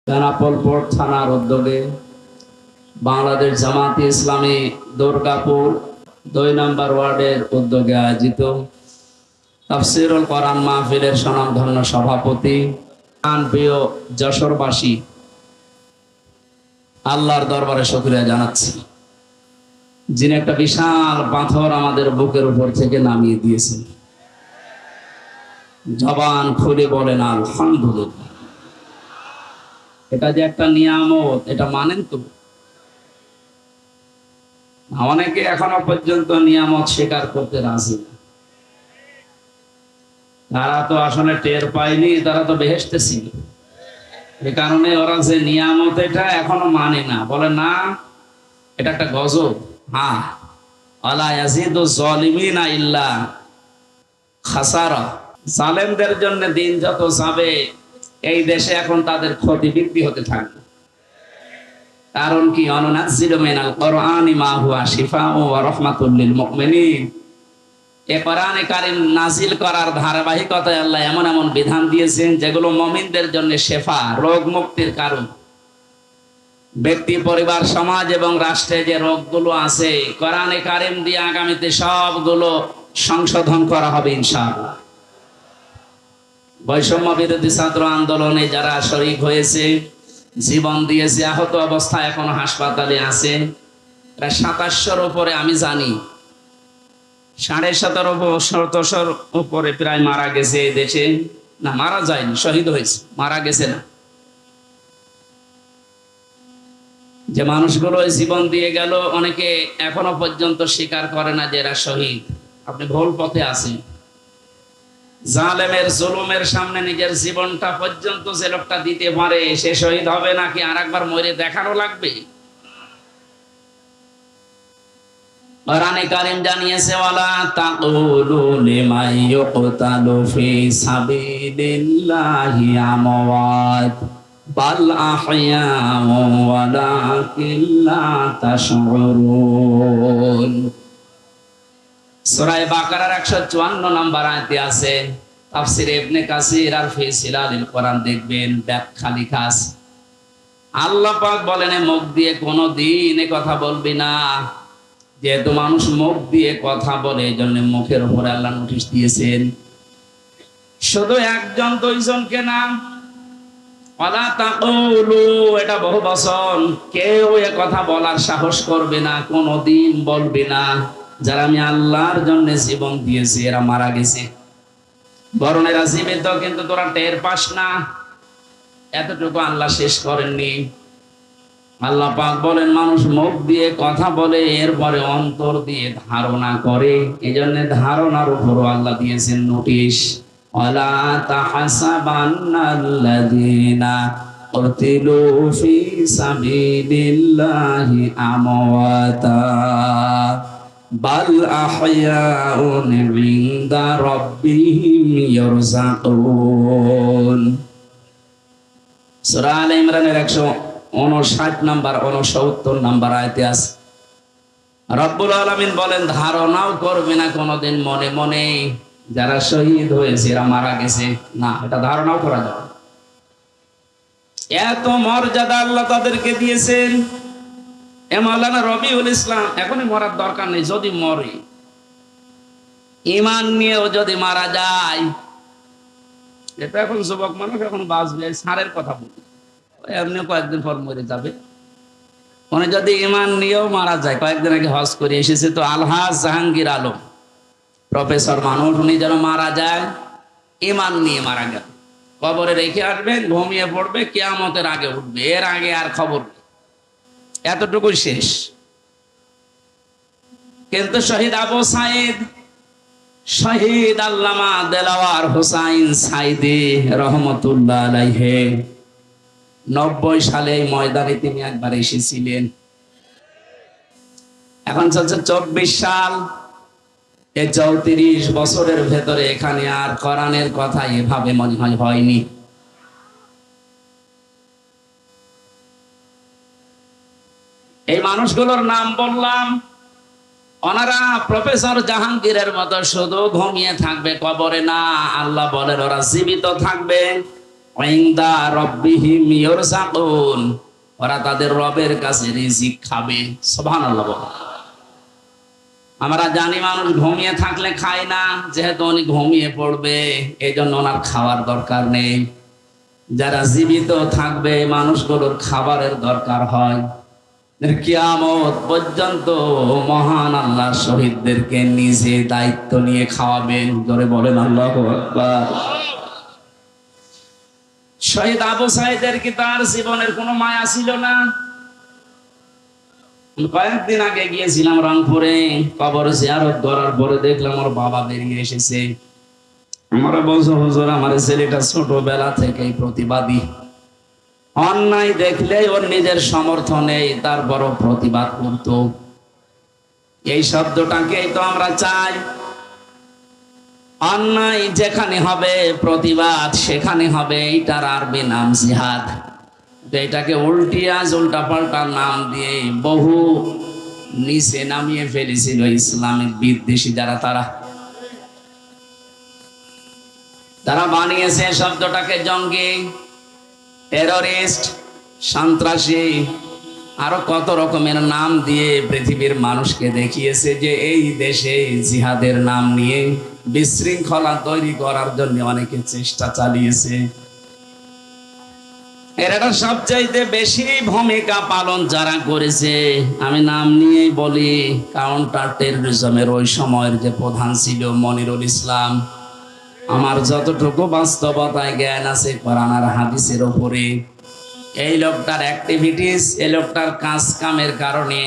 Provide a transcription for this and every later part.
বেনাপোল থানার উদ্যোগে বাংলাদেশ জামাতে ইসলামী দুর্গাপুর 2 নম্বর ওয়ার্ডের উদ্যোগে আয়োজিত তাফসীরুল কোরআন মাহফিলের স্বনামধন্য সভাপতি প্রিয় যশোরবাসী, আল্লাহর দরবারে শুকরিয়া জানাচ্ছি, যিনি একটা বিশাল পাথর আমাদের বুকের উপর থেকে নামিয়ে দিয়েছেন। জবান খুলে বলেন আলহামদুলিল্লাহ। এটা যে একটা নিয়ামত, এটা মানেন তো? অনেকে এখনো পর্যন্ত নিয়ামত স্বীকার করতে রাজি না। তারা তো আসলে টের পায়নি, তারা তো বেহেশতে ছিল। এই কারণে ওরা যে নিয়ামত এটা এখনো মানে না, বলে না এটা একটা গজব। হ্যাঁ, আলা ইয়াজিদু যালিমিনা ইল্লা খাসারা। জালেমদের জন্য দিন যত যাবে এই দেশে এখন তাদের ক্ষতি বৃদ্ধি হতে থাকবে। কারণ কি, অনুনাজ্জিলু মিনাল কোরআনি মা হুয়া শিফাউ ওয়া রাহমাতুল লিল মুমিনিন। এই কোরআনে কারীম নাজিল করার ধারাবাহিকতায় আল্লাহ এমন এমন বিধান দিয়েছেন যেগুলো মুমিনদের জন্য শেফা, রোগ মুক্তির কারণ। ব্যক্তি, পরিবার, সমাজ এবং রাষ্ট্রে যে রোগগুলো আছে, কোরআনে কারীম দিয়ে আগামীতে সবগুলো সংশোধন করা হবে ইনশাআল্লাহ। বৈষম্য বিরোধী ছাত্র আন্দোলনে যারা শরীক হয়েছে, জীবন দিয়েছে, আহত অবস্থায় এখনো হাসপাতালে আছে, প্রায় 2700-র উপরে আমি জানি। 1750-র উপরে প্রায় মারা গেছে এই দেশে। না, মারা যায়নি, শহীদ হয়েছে, মারা গেছে না। যে মানুষগুলো জীবন দিয়ে গেল, অনেকে এখনো পর্যন্ত স্বীকার করে না যে এরা শহীদ। আপনি ভুল পথে আছেন। জালেমের জুলুমের সামনে নিজের জীবনটা পর্যন্ত যে লোকটা দিতে পারে, সে শহীদ হবে নাকি আরেকবার মরে দেখানো লাগবে? কোরআনে কারীম জানিয়েছে, ওয়ালা তাকুলু লিমান ইউকতালু ফি সাবিলিল্লাহি আমওয়াত বাল আহইয়াউ ওয়ালাকিন লা তাশউরুন। সূরা বাকারার 154 নম্বর আয়াতে আছে। তাফসীরে ইবনে কাসির আর ফি সিলালিল কোরআন দেখবেন, ব্যাখ্যা লেখা আছে। আল্লাহ পাক বলেন, মুখ দিয়ে কোনোদিন এ কথা বলবি না। যেহেতু মানুষ মুখ দিয়ে কথা বলে, এই জন্য মুখের উপরে আল্লাহ নোটিশ দিয়েছেন। শুধু একজন দুইজনকে না, ওয়ালা তাকুলু, এটা বহু বচন। কেউ এ কথা বলার সাহস করবে না, কোনোদিন বলবে না যারা আমি আল্লাহর জন্য জীবন দিয়েছি এরা মারা গেছে। বরং এরা জীবিত, কিন্তু তোরা টের পাস না। এতটুকু আল্লাহ শেষ করেননি। আল্লাহ পাক বলেন, মানুষ মুখ দিয়ে কথা বলে, এরপরে অন্তর দিয়ে ধারণা করে। এই জন্য ধারণার উপরও আল্লাহ দিয়েছেন নোটিশ। ওয়ালা তাহসাবান্নাল্লাযীনা কুতিলু ফি সাবিলিল্লাহি আমওয়াতা বাল আহইয়াউন ইনদা রাব্বিহিম ইয়ারযাকুন। সূরা আলে ইমরানের 159 নম্বর 69 নম্বর আয়াতে আছে, রব্বুল আলামিন বলেন, ধারণাও করবে না কোনোদিন মনে মনে যারা শহীদ হয়েছে এরা মারা গেছে। না, এটা ধারণাও করা যাবে। এত মর্যাদা আল্লাহ তাদেরকে দিয়েছেন। এ মাওলানা রবিউল ইসলাম, এখনই মরার দরকার নেই। যদি মরে, ঈমান নিয়েও যদি মারা যায়, এটা এখন যুবক মানুষ এখন বাঁচবে, সারের কথা বলি, এমনি কয়েকদিন পর মরে যাবে। মানে যদি ঈমান নিয়েও মারা যায়, কয়েকদিন আগে হজ করে এসেছে তো আলহাজ জাহাঙ্গীর আলম, প্রফেসর মানুষ, উনি যেন মারা যায় ঈমান নিয়ে মারা গেল, কবরে রেখে আসবেন, ঘুমিয়ে পড়বে, কিয়ামতের আগে উঠবে, এর আগে আর খবর নেই, এতটুকুই শেষ। কিন্তু শহীদ আবু সাইদ, শহীদ আল্লামা দেলাওয়ার হোসাইন সাইদি রহমতুল্লাহ আলাইহি 90 সালে এই ময়দানে তিনি একবার এসেছিলেন। এখন চলছে 24 সাল। এই 34 বছরের ভেতরে এখানে আর কোরআনের কথা এভাবে মনে হয় হয়নি। এই মানুষগুলোর নাম বললাম, ওনারা প্রফেসর জাহাঙ্গীরের মতো শুধু ঘুমিয়ে থাকবে কবরে না, আল্লাহ বলেন ওরা জীবিত থাকবে। ইনদা রাব্বিহিম ইয়ারযাকুন, ওরা তাদের রবের কাছে রিজিক খাবে। সুবহানাল্লাহ। আমরা জানি মানুষ ঘুমিয়ে থাকলে খায় না, যেহেতু উনি ঘুমিয়ে পড়বে এই জন্য ওনার খাওয়ার দরকার নেই। যারা জীবিত থাকবে মানুষগুলোর খাবারের দরকার হয়। কিয়ামত পর্যন্ত মহান আল্লাহ শহীদদেরকে নিজে দায়িত্ব নিয়ে খাওয়াবেন। জোরে বলেন আল্লাহু আকবার। শহীদ আবু সাঈদের কি তার জীবনের কোনো মায়া ছিল না? কয়েকদিন আগে গিয়েছিলাম রংপুরে, কবর জিয়ারত করার পরে দেখলাম ওর বাবা বেরিয়ে এসেছে। আমরা বলছো হুজুর আমার ছেলেটা ছোটবেলা থেকেই প্রতিবাদী, অন্যায় দেখলে ওর নিজের সমর্থ নেই, তারপরও প্রতিবাদ করত। এই শব্দটাকেই তো আমরা চাই। অন্যায় যেখানে হবে প্রতিবাদ সেখানে হবে, এটার আরবি নাম জিহাদ। এটাকে উল্টা পাল্টা নাম দিয়ে বহু নিচে নামিয়ে ফেলেছিল ইসলামিক বিদ্বেষী যারা, তারা বানিয়েছে শব্দটাকে জঙ্গি, টেররিস্ট, সন্ত্রাসী, আরো কত রকমের নাম দিয়ে পৃথিবীর মানুষকে দেখিয়েছে যে এই দেশে জিহাদের নাম নিয়ে বিশৃঙ্খলা তৈরি করার জন্য অনেকে চেষ্টা চালিয়েছে। এরা সবচাইতে বেশি ভূমিকা পালন যারা করেছে, আমি নাম নিয়েই বলি, কাউন্টার টেররিজমের ওই সময়ের যে প্রধান ছিল মনিরুল ইসলাম। আমার যতটুকু বাস্তবতায় জ্ঞান আছে কোরআন আর হাদিসের উপরে, এই লোকটার অ্যাক্টিভিটিস, এই লোকটার কাজ কামের কারণে,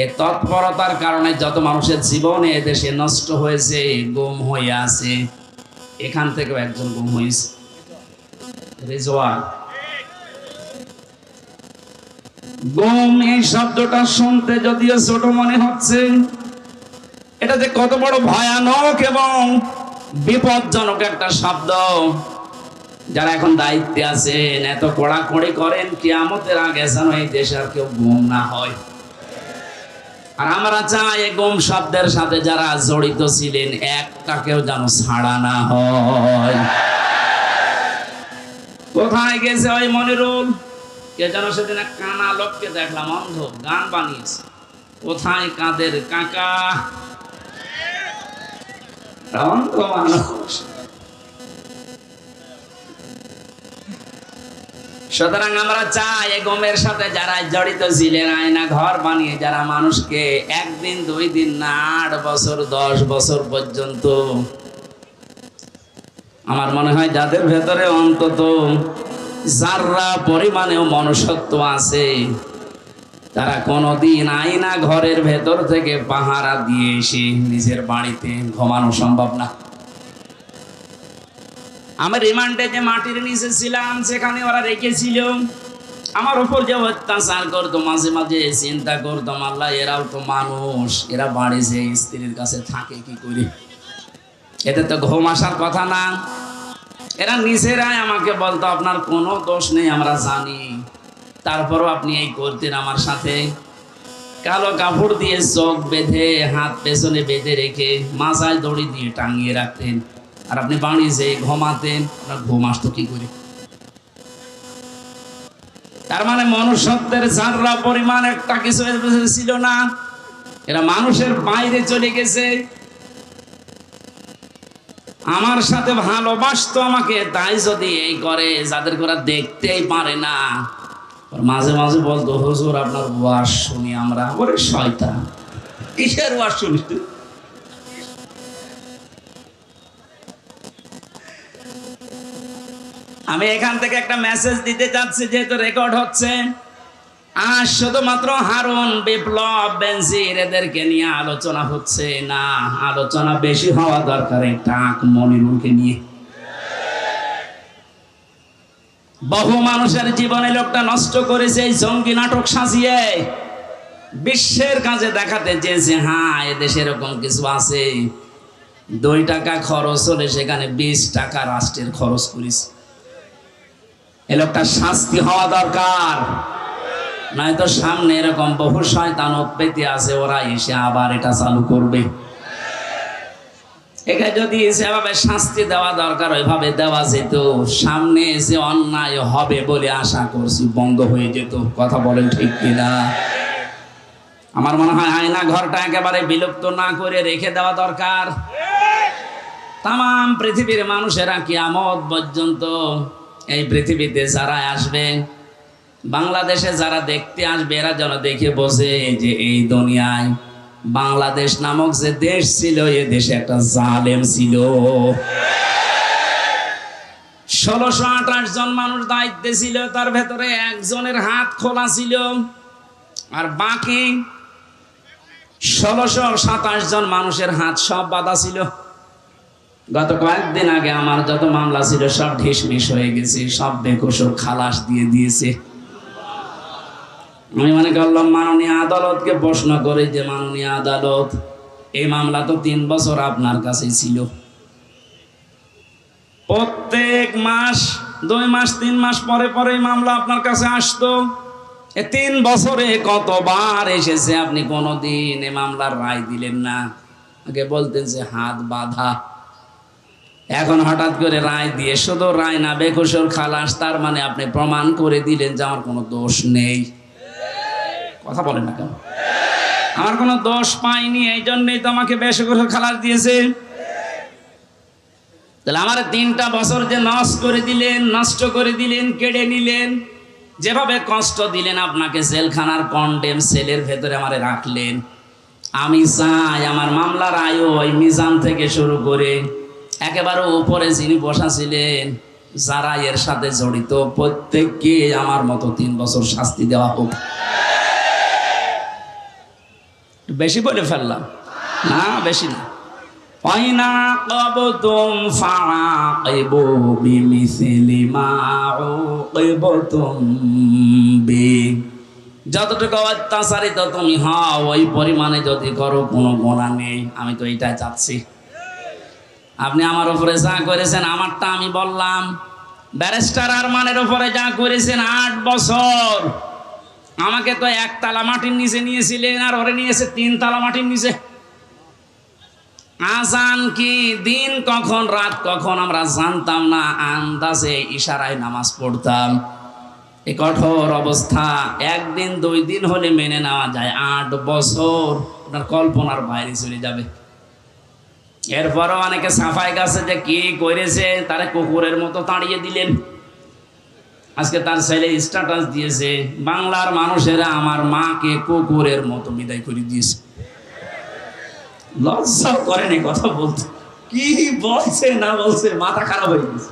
এর তৎপরতার কারণে যত মানুষের জীবনে এদেশে নষ্ট হয়েছে, গুম হয়ে আছে। এখান থেকেও একজন গুম হয়েছে, রিজওয়ান। গুম এই শব্দটা শুনতে যদিও ছোট মনে হচ্ছে, এটা যে কত বড় ভয়ানক এবং বিপজ্জনক একটা শব্দ। যারা এখন দায়িত্বে আছেন এত কড়াকড়ি করেন, কিয়ামতের আগে যেন এই দেশে আর কেউ গুম না হয়। আর আমরা চাই এই গুম শব্দের সাথে যারা জড়িত ছিলেন একটা কেউ যেন ছাড়া না হয়। কোথায় গেছে ওই মনিরুল? কে যেন সেদিন এক কানা লোককে দেখলাম, অন্ধ, গান বানিয়েছে। কোথায় কাদের কাকা? অন্ধ মানুষ। সুতরাং আমরা চাই এই গুমের সাথে যারা জড়িত ছিলেন, আয়না ঘর বানিয়ে যারা মানুষকে একদিন 2 দিন না 8 বছর 10 বছর পর্যন্ত, আমার মনে হয় যাদের ভেতরে অন্তত যারা পরিমাণেও মনুষ্যত্ব আছে, তারা কোনোদিন আয়না ঘরের ভেতর থেকে পাহারা দিয়ে এসে নিজের বাড়িতে ঘুমানো সম্ভব না। আমি রিমান্ডে যে মাটির নিচে ছিলাম সেখানে ওরা রেখেছিল, আমার উপর যে অত্যাচার করতো, মাঝে মাঝে চিন্তা করতাম আল্লাহ এরাও তো মানুষ, এরা বাড়ি যে স্ত্রীর কাছে থাকে কি করে, এদের তো ঘুম আসার কথা না। এরা নিজেরাই আমাকে বলতো আপনার কোনো দোষ নেই আমরা জানি, তারপরও আপনি এই করতেন আমার সাথে। কালো কাপড় দিয়ে চোখ বেঁধে, হাত পেছনে বেঁধে রেখে মাথায় দড়ি দিয়ে টাঙিয়ে রাখতেন, আর আপনি বাড়ি যে ঘুমাতেন, আপনার ঘুম আসতো কি করে? তার মানে মনুষ্যত্বের যারা পরিমাণ একটা কিছু ছিল না, এরা মানুষের বাইরে চলে গেছে। আমার সাথে ভালোবাসতো আমাকে, তাই যদি এই করে যাদের ওরা দেখতেই পারে না, মাঝে মাঝে বলতো হুজুর আপনার ওয়াজ শুনি আমরা। ওরে শয়তান, কিসের ওয়াজ শুনিস তুই? আমি এখান থেকে একটা মেসেজ দিতে চাচ্ছি, যেহেতু রেকর্ড হচ্ছে। আর শুধুমাত্র হারুন, বিপ্লব, বেনজির এদেরকে নিয়ে আলোচনা হচ্ছে না, আলোচনা বেশি হওয়া দরকার টাক মনিরুলকে নিয়ে। বহু মানুষের জীবনে লোকটা নষ্ট করেছে এই জঙ্গি নাটক সাজিয়ে, বিশ্বের কাছে দেখাতে চেয়েছে হ্যাঁ এদেশে এরকম কিছু আছে। 2 টাকা খরচ হলে সেখানে 20 টাকা রাষ্ট্রের খরচ করেছে। এই লোকটা শাস্তি হওয়া দরকার, নয়তো সামনে এরকম বহু শয়তান উৎপত্তি আছে, ওরা এসে আবার এটা চালু করবে। এখানে যদি সেভাবে শাস্তি দেওয়া দরকার ওইভাবে দেওয়া যেত, সামনে যে অন্যায় হবে বলে আশা করছি বন্ধ হয়ে যেত। কথা বলেন ঠিক কিনা? আমার মনে হয় আয়না ঘরটা একেবারে বিলুপ্ত না করে রেখে দেওয়া দরকার। তাম পৃথিবীর মানুষেরা কিয়ামত পর্যন্ত এই পৃথিবীতে যারা আসবে, বাংলাদেশে যারা দেখতে আসবে, এরা যেন দেখে বোঝে যে এই দুনিয়ায় বাংলাদেশ নামক যে দেশ ছিল, এ দেশে একটা জালেম ছিল। 1628 জন মানুষ দায়িত্বে ছিল, তার ভেতরে একজনের হাত খোলা ছিল আর বাকি 1627 জন মানুষের হাত সব বাঁধা ছিল। গত কয়েকদিন আগে আমার যত মামলা ছিল সব ঢিসমিস হয়ে গেছে, সব বেকসুর খালাস দিয়ে দিয়েছে। আমি মনে করলাম মাননীয় আদালতকে প্রশ্ন করে যে মাননীয় আদালত, এই মামলা তো 3 বছর আপনার কাছে ছিল, প্রত্যেক মাস 2 মাস 3 মাস পরে পরে মামলা আপনার কাছে আসতো, 3 বছরে কতবার এসেছে, আপনি কোনোদিন এই মামলার রায় দিলেন না। আগে বলতেন যে হাত বাঁধা, এখন হঠাৎ করে রায় দিয়ে শুধু রায় না বেকসুর খালাস, তার মানে আপনি প্রমাণ করে দিলেন যে আমার কোনো দোষ নেই। কথা বলেন না কেন? আমার কোনো দোষ পাইনি, এই জন্যই তো আমাকে বেকসুর খালাস দিয়েছে। তাহলে আমার 3টা বছর যে নষ্ট করে দিলেন, কেড়ে নিলেন, যেভাবে কষ্ট দিলেন, আপনাকে জেলখানার কন্ডেম সেলের ভেতরে আমারে রাখলেন। আমি চাই আমার মামলার আয়ু ওই মিজান থেকে শুরু করে একেবারে উপরে যিনি বসা ছিলেন, যারা এর সাথে জড়িত, প্রত্যেককে আমার মতো 3 বছর শাস্তি দেওয়া হোক। বেশি বলে ফেললাম না? বেশি না। ওয়াইনা ক্বাবতুম ফাআকিবু বিমিসলি মা উকিবতুম বি, যতটুকু অত্যাচারিত তুমি হও ওই পরিমাণে যদি করো, কোনো গোনা নেই। আমি তো এইটাই চাচ্ছি। আপনি আমার উপরে যা করেছেন, আমারটা আমি বললাম, ব্যারিস্টার আরমানের উপরে যা করেছেন 8 বছর, আমাকে তো 1 তালা মাটির নিচে নিয়েছিলেন, আর ওরে নিয়েছে 3 তালা মাটির নিচে। আজান কি, দিন কখন রাত কখন আমরা জানতাম না, আন্দাজে ইশারায় নামাজ পড়তাম। এই কঠোর অবস্থা 1 দিন 2 দিন হলে মেনে নেওয়া যায়, 8 বছর আপনার কল্পনার বাইরে চলে যাবে। এরপরও অনেকে সাফাই গাছে যে কি করেছে, তারা কুকুরের মতো তাড়িয়ে দিলেন। আজকে তার ছেলে স্ট্যাটাস দিয়েছে, বাংলার মানুষেরা আমার মাকে কুকুরের মতো বিদায় করে দিয়েছে। লজ্জাও করেনি কথা বলতে, কি বলছে না বলছে, মাথা খারাপ হয়ে গেছে।